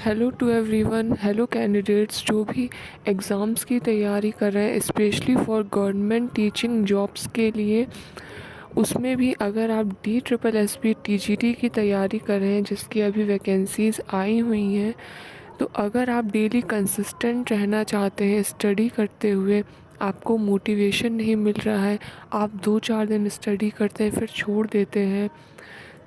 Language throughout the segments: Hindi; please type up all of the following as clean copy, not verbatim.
Hello to everyone. Hello candidates जो भी एग्ज़ाम्स की तैयारी कर रहे हैं, specially for government teaching jobs के लिए। उसमें भी अगर आप DSSS TGT की तैयारी कर रहे हैं जिसकी अभी वैकेंसीज़ आई हुई हैं, तो अगर आप डेली कंसिस्टेंट रहना चाहते हैं स्टडी करते हुए, आपको मोटिवेशन नहीं मिल रहा है, आप 2-4 दिन स्टडी करते हैं फिर छोड़ देते हैं,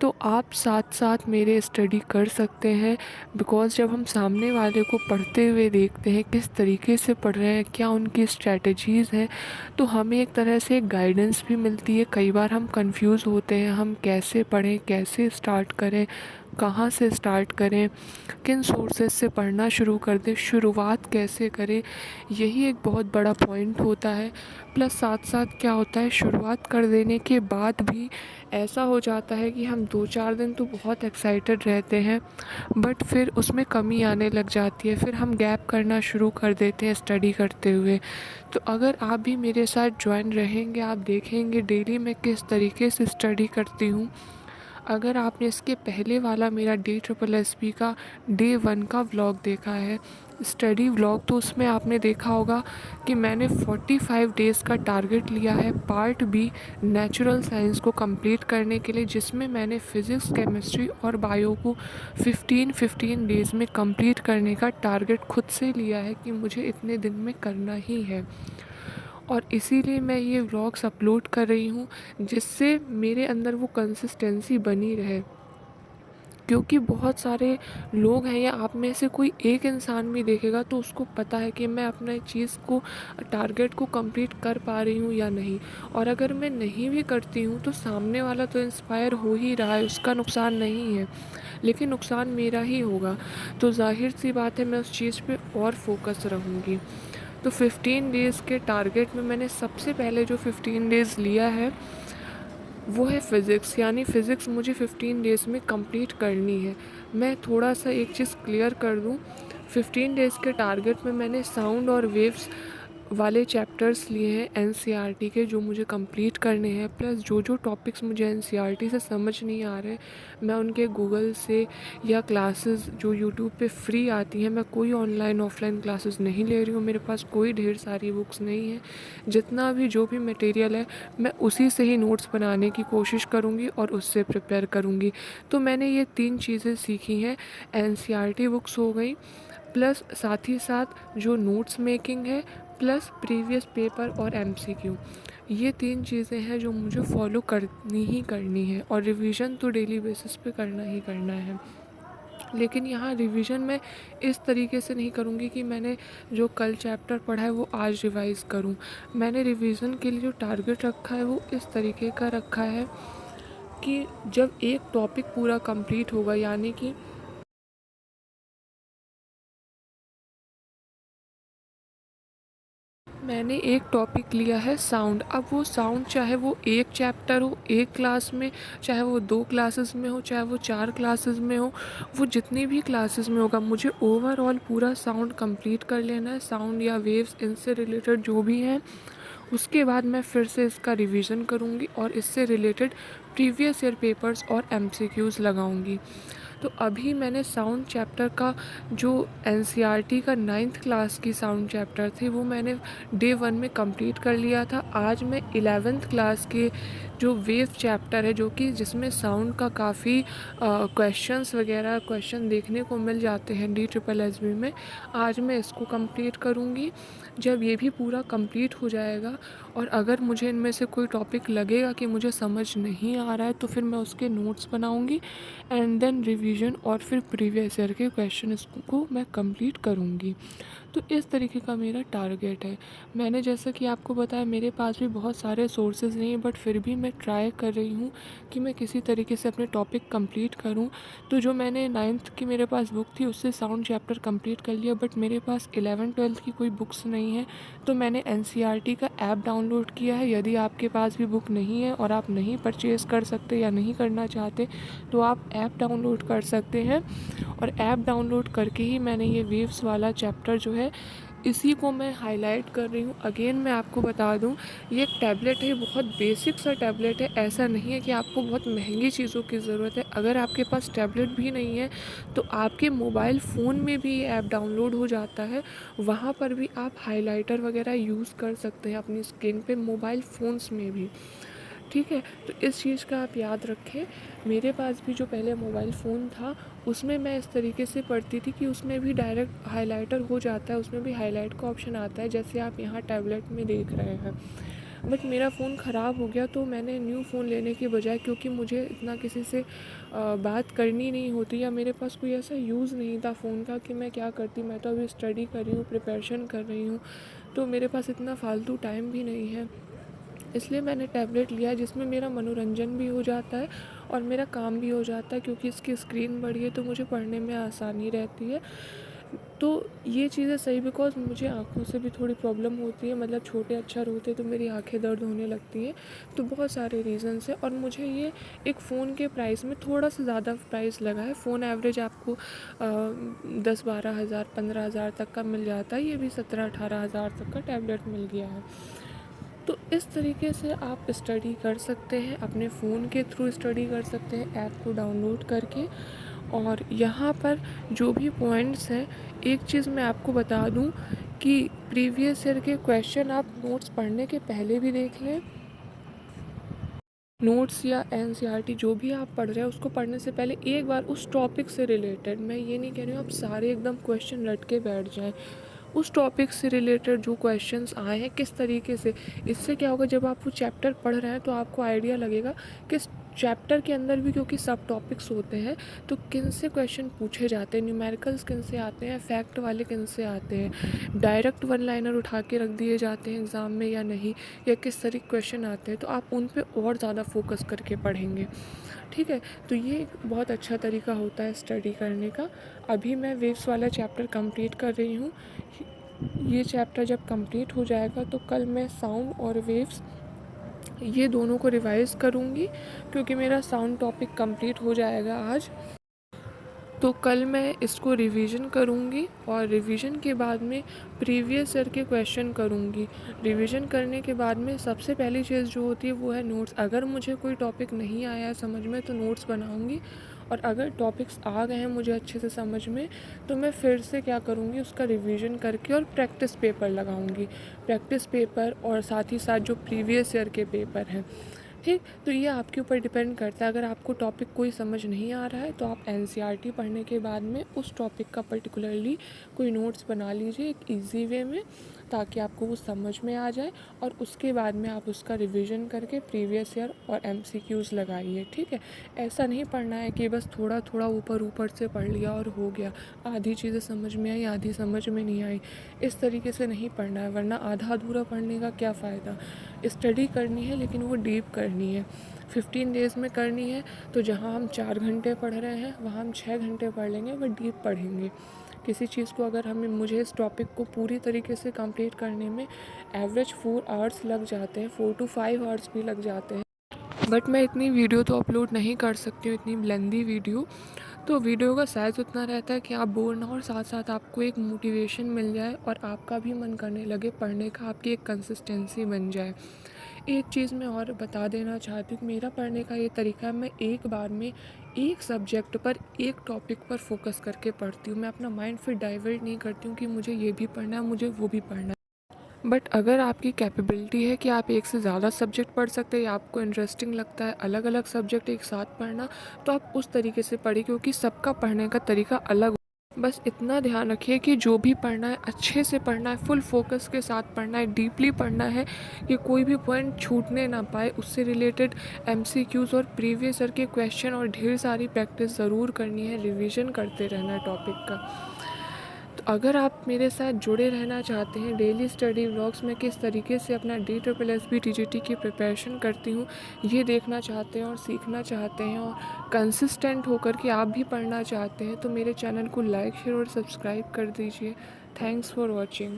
तो आप साथ साथ मेरे स्टडी कर सकते हैं। बिकॉज़ जब हम सामने वाले को पढ़ते हुए देखते हैं किस तरीके से पढ़ रहे हैं, क्या उनकी स्ट्रैटेजीज़ हैं, तो हमें एक तरह से गाइडेंस भी मिलती है। कई बार हम कंफ्यूज होते हैं, हम कैसे पढ़ें, कैसे स्टार्ट करें, कहाँ से स्टार्ट करें, किन सोर्सेज से पढ़ना शुरू कर दें, शुरुआत कैसे करें, यही एक बहुत बड़ा पॉइंट होता है। प्लस साथ साथ क्या होता है, शुरुआत कर देने के बाद भी ऐसा हो जाता है कि हम 2-4 दिन तो बहुत एक्साइटेड रहते हैं, बट फिर उसमें कमी आने लग जाती है, फिर हम गैप करना शुरू कर देते हैं स्टडी करते हुए। तो अगर आप भी मेरे साथ ज्वाइन रहेंगे, आप देखेंगे डेली मैं किस तरीके से स्टडी करती हूँ। अगर आपने इसके पहले वाला मेरा DSSS का Day 1 का व्लॉग देखा है, स्टडी व्लॉग, तो उसमें आपने देखा होगा कि मैंने 45 डेज़ का टारगेट लिया है पार्ट बी नेचुरल साइंस को कंप्लीट करने के लिए, जिसमें मैंने फिज़िक्स, केमिस्ट्री और बायो को 15-15 डेज़ में कंप्लीट करने का टारगेट खुद से लिया है कि मुझे इतने दिन में करना ही है। और इसीलिए मैं ये व्लॉग्स अपलोड कर रही हूँ, जिससे मेरे अंदर वो कंसिस्टेंसी बनी रहे। क्योंकि बहुत सारे लोग हैं, या आप में से कोई एक इंसान भी देखेगा तो उसको पता है कि मैं अपना चीज़ को, टारगेट को कंप्लीट कर पा रही हूँ या नहीं। और अगर मैं नहीं भी करती हूँ तो सामने वाला तो इंस्पायर हो ही रहा है, उसका नुकसान नहीं है, लेकिन नुकसान मेरा ही होगा। तो जाहिर सी बात है मैं उस चीज़ पे और फोकस रहूँगी। तो 15 डेज़ के टारगेट में मैंने सबसे पहले जो 15 डेज़ लिया है वो है फ़िज़िक्स, यानी फ़िज़िक्स मुझे 15 डेज़ में कंप्लीट करनी है। मैं थोड़ा सा एक चीज़ क्लियर कर दूँ, 15 डेज़ के टारगेट में मैंने साउंड और वेव्स वाले चैप्टर्स लिए हैं NCERT के, जो मुझे कंप्लीट करने हैं। प्लस जो जो टॉपिक्स मुझे NCERT से समझ नहीं आ रहे, मैं उनके गूगल से या क्लासेस जो यूट्यूब पे फ्री आती हैं, मैं कोई ऑनलाइन ऑफलाइन क्लासेस नहीं ले रही हूँ, मेरे पास कोई ढेर सारी बुक्स नहीं है। जितना भी जो भी मटेरियल है मैं उसी से ही नोट्स बनाने की कोशिश करूँगी और उससे प्रिपेयर करूँगी। तो मैंने ये 3 चीज़ें सीखी हैं। NCERT बुक्स हो गई, प्लस साथ ही साथ जो नोट्स मेकिंग है, प्लस प्रीवियस पेपर और MCQ। ये 3 चीज़ें हैं जो मुझे फॉलो करनी ही करनी है, और रिवीजन तो डेली बेसिस पे करना ही करना है। लेकिन यहाँ रिवीजन मैं इस तरीके से नहीं करूँगी कि मैंने जो कल चैप्टर पढ़ा है वो आज रिवाइज़ करूँ। मैंने रिवीजन के लिए जो टारगेट रखा है वो इस तरीके का रखा है कि जब एक टॉपिक पूरा कंप्लीट होगा, यानी कि मैंने एक टॉपिक लिया है साउंड। अब वो साउंड चाहे वो एक चैप्टर हो एक क्लास में, चाहे वो 2 क्लासेस में हो, चाहे वो 4 क्लासेस में हो, वो जितनी भी क्लासेस में होगा, मुझे ओवरऑल पूरा साउंड कंप्लीट कर लेना है। साउंड या वेव्स, इनसे रिलेटेड जो भी हैं, उसके बाद मैं फिर से इसका रिवीजन करूँगी और इससे रिलेटेड प्रीवियस ईयर पेपर्स और MCQs लगाऊँगी। तो अभी मैंने साउंड चैप्टर का जो NCERT का 9th क्लास की साउंड चैप्टर थी वो मैंने Day 1 में कंप्लीट कर लिया था। आज मैं 11th क्लास के जो वेव चैप्टर है, जो कि जिसमें साउंड का काफ़ी क्वेश्चन देखने को मिल जाते हैं DSSS में, आज मैं इसको कंप्लीट करूँगी। जब ये भी पूरा कंप्लीट हो जाएगा और अगर मुझे इनमें से कोई टॉपिक लगेगा कि मुझे समझ नहीं आ रहा है, तो फिर मैं उसके नोट्स बनाऊँगी एंड देन रिवीजन, और फिर प्रीवियस ईयर के क्वेश्चन को मैं कंप्लीट करूँगी। तो इस तरीके का मेरा टारगेट है। मैंने जैसा कि आपको बताया, मेरे पास भी बहुत सारे सोर्सेज नहीं हैं, बट फिर भी मैं ट्राई कर रही हूँ कि मैं किसी तरीके से अपने टॉपिक कंप्लीट करूँ। तो जो मैंने 9th की मेरे पास बुक थी उससे साउंड चैप्टर कंप्लीट कर लिया, बट मेरे पास 11th-12th की कोई बुक्स नहीं है, तो मैंने NCERT का ऐप डाउनलोड किया है। यदि आपके पास भी बुक नहीं है और आप नहीं परचेज़ कर सकते या नहीं करना चाहते, तो आप ऐप डाउनलोड कर सकते हैं। और ऐप डाउनलोड करके ही मैंने ये वेव्स वाला चैप्टर जो है इसी को मैं हाईलाइट कर रही हूँ। अगेन मैं आपको बता दूँ, ये एक टैबलेट है, बहुत बेसिक सा टैबलेट है। ऐसा नहीं है कि आपको बहुत महंगी चीज़ों की ज़रूरत है। अगर आपके पास टैबलेट भी नहीं है तो आपके मोबाइल फ़ोन में भी ये ऐप डाउनलोड हो जाता है। वहाँ पर भी आप हाइलाइटर वगैरह यूज़ कर सकते हैं अपनी स्किन पे, मोबाइल फ़ोन्स में भी। ठीक है, तो इस चीज़ का आप याद रखें। मेरे पास भी जो पहले मोबाइल फ़ोन था, उसमें मैं इस तरीके से पढ़ती थी कि उसमें भी डायरेक्ट हाइलाइटर हो जाता है, उसमें भी हाईलाइट का ऑप्शन आता है, जैसे आप यहाँ टैबलेट में देख रहे हैं। बट मेरा फ़ोन ख़राब हो गया, तो मैंने न्यू फ़ोन लेने की बजाय, क्योंकि मुझे इतना किसी से बात करनी नहीं होती या मेरे पास कोई ऐसा यूज़ नहीं था फ़ोन का कि मैं क्या करती। मैं तो अभी स्टडी कर रही हूँ, प्रिपरेशन कर रही हूँ, तो मेरे पास इतना फ़ालतू टाइम भी नहीं है। इसलिए मैंने टैबलेट लिया है, जिसमें मेरा मनोरंजन भी हो जाता है और मेरा काम भी हो जाता है, क्योंकि इसकी स्क्रीन बड़ी है तो मुझे पढ़ने में आसानी रहती है। तो ये चीज़ें सही, बिकॉज़ मुझे आँखों से भी थोड़ी प्रॉब्लम होती है, मतलब छोटे अक्षर होते तो मेरी आँखें दर्द होने लगती हैं। तो बहुत सारे रीज़न्स हैं, और मुझे ये एक फ़ोन के प्राइस में थोड़ा सा ज़्यादा प्राइस लगा है। फ़ोन एवरेज आपको 10-12 हज़ार 15 हज़ार तक का मिल जाता है। ये भी 17-18 हज़ार तक का टैबलेट मिल गया है। तो इस तरीके से आप स्टडी कर सकते हैं, अपने फ़ोन के थ्रू स्टडी कर सकते हैं ऐप को डाउनलोड करके। और यहाँ पर जो भी पॉइंट्स हैं, एक चीज़ मैं आपको बता दूँ कि प्रीवियस ईयर के क्वेश्चन आप नोट्स पढ़ने के पहले भी देख लें। नोट्स या एनसीईआरटी जो भी आप पढ़ रहे हैं, उसको पढ़ने से पहले एक बार उस टॉपिक से रिलेटेड, मैं ये नहीं कह रही हूँ आप सारे एकदम क्वेश्चन रट के बैठ जाएं, उस टॉपिक से रिलेटेड जो क्वेश्चंस आए हैं किस तरीके से। इससे क्या होगा, जब आप वो चैप्टर पढ़ रहे हैं तो आपको आइडिया लगेगा कि चैप्टर के अंदर भी, क्योंकि सब टॉपिक्स होते हैं, तो किन से क्वेश्चन पूछे जाते हैं, न्यूमेरिकल्स किन से आते हैं, फैक्ट वाले किन से आते हैं, डायरेक्ट वन लाइनर उठा के रख दिए जाते हैं एग्ज़ाम में या नहीं, या किस तरीके क्वेश्चन आते हैं, तो आप उन पे और ज़्यादा फोकस करके पढ़ेंगे। ठीक है, तो ये एक बहुत अच्छा तरीका होता है स्टडी करने का। अभी मैं वेव्स वाला चैप्टर कंप्लीट कर रही हूँ। ये चैप्टर जब कंप्लीट हो जाएगा तो कल मैं साउंड और वेव्स ये दोनों को रिवाइज़ करूँगी, क्योंकि मेरा साउंड टॉपिक कंप्लीट हो जाएगा आज। तो कल मैं इसको रिवीजन करूँगी, और रिवीजन के बाद में प्रीवियस ईयर के क्वेश्चन करूँगी। रिवीजन करने के बाद में सबसे पहली चीज़ जो होती है वो है नोट्स। अगर मुझे कोई टॉपिक नहीं आया है समझ में तो नोट्स बनाऊँगी, और अगर टॉपिक्स आ गए हैं मुझे अच्छे से समझ में, तो मैं फिर से क्या करूँगी, उसका रिवीजन करके और प्रैक्टिस पेपर लगाऊँगी। प्रैक्टिस पेपर और साथ ही साथ जो प्रीवियस ईयर के पेपर हैं। ठीक, तो ये आपके ऊपर डिपेंड करता है। अगर आपको टॉपिक कोई समझ नहीं आ रहा है तो आप एनसीईआरटी पढ़ने के बाद में उस टॉपिक का पर्टिकुलरली कोई नोट्स बना लीजिए एक इजी वे में, ताकि आपको वो समझ में आ जाए, और उसके बाद में आप उसका रिवीजन करके प्रीवियस ईयर और एमसीक्यूज़ लगाइए। ठीक है, ऐसा नहीं पढ़ना है कि बस थोड़ा थोड़ा ऊपर ऊपर से पढ़ लिया और हो गया, आधी चीज़ें समझ में आई आधी समझ में नहीं आई, इस तरीके से नहीं पढ़ना है, वरना आधा अधूरा पढ़ने का क्या फ़ायदा। स्टडी करनी है लेकिन वो डीप करनी है, 15 डेज़ में करनी है। तो जहाँ हम 4 घंटे पढ़ रहे हैं वहाँ हम 6 घंटे पढ़ लेंगे, वो डीप पढ़ेंगे। किसी चीज़ को अगर मुझे इस टॉपिक को पूरी तरीके से कंप्लीट करने में एवरेज 4 आवर्स लग जाते हैं, 4 to 5 आवर्स भी लग जाते हैं। बट मैं इतनी वीडियो तो अपलोड नहीं कर सकती हूँ, इतनी लेंदी वीडियो। तो वीडियो का साइज़ उतना रहता है कि आप बोर ना हो, और साथ साथ आपको एक मोटिवेशन मिल जाए और आपका भी मन करने लगे पढ़ने का, आपकी एक कंसिस्टेंसी बन जाए। एक चीज़ मैं और बता देना चाहती हूँ कि मेरा पढ़ने का ये तरीका है, मैं एक बार में एक सब्जेक्ट पर, एक टॉपिक पर फोकस करके पढ़ती हूँ। मैं अपना माइंड फिर डाइवर्ट नहीं करती हूँ कि मुझे ये भी पढ़ना है, मुझे वो भी पढ़ना है। बट अगर आपकी कैपेबिलिटी है कि आप एक से ज़्यादा सब्जेक्ट पढ़ सकते हैं, या आपको इंटरेस्टिंग लगता है अलग अलग सब्जेक्ट एक साथ पढ़ना, तो आप उस तरीके से पढ़िए, क्योंकि सबका पढ़ने का तरीका अलग। बस इतना ध्यान रखिए कि जो भी पढ़ना है अच्छे से पढ़ना है, फुल फोकस के साथ पढ़ना है, डीपली पढ़ना है, कि कोई भी पॉइंट छूटने ना पाए। उससे रिलेटेड एमसीक्यूज़ और प्रीवियस ईयर के क्वेश्चन और ढेर सारी प्रैक्टिस ज़रूर करनी है, रिवीजन करते रहना है टॉपिक का। तो अगर आप मेरे साथ जुड़े रहना चाहते हैं डेली स्टडी व्लॉग्स में किस तरीके से अपना DSSB TGT की प्रिपरेशन करती हूँ, ये देखना चाहते हैं और सीखना चाहते हैं, और कंसिस्टेंट होकर के आप भी पढ़ना चाहते हैं, तो मेरे चैनल को लाइक शेयर और सब्सक्राइब कर दीजिए। Thanks for watching.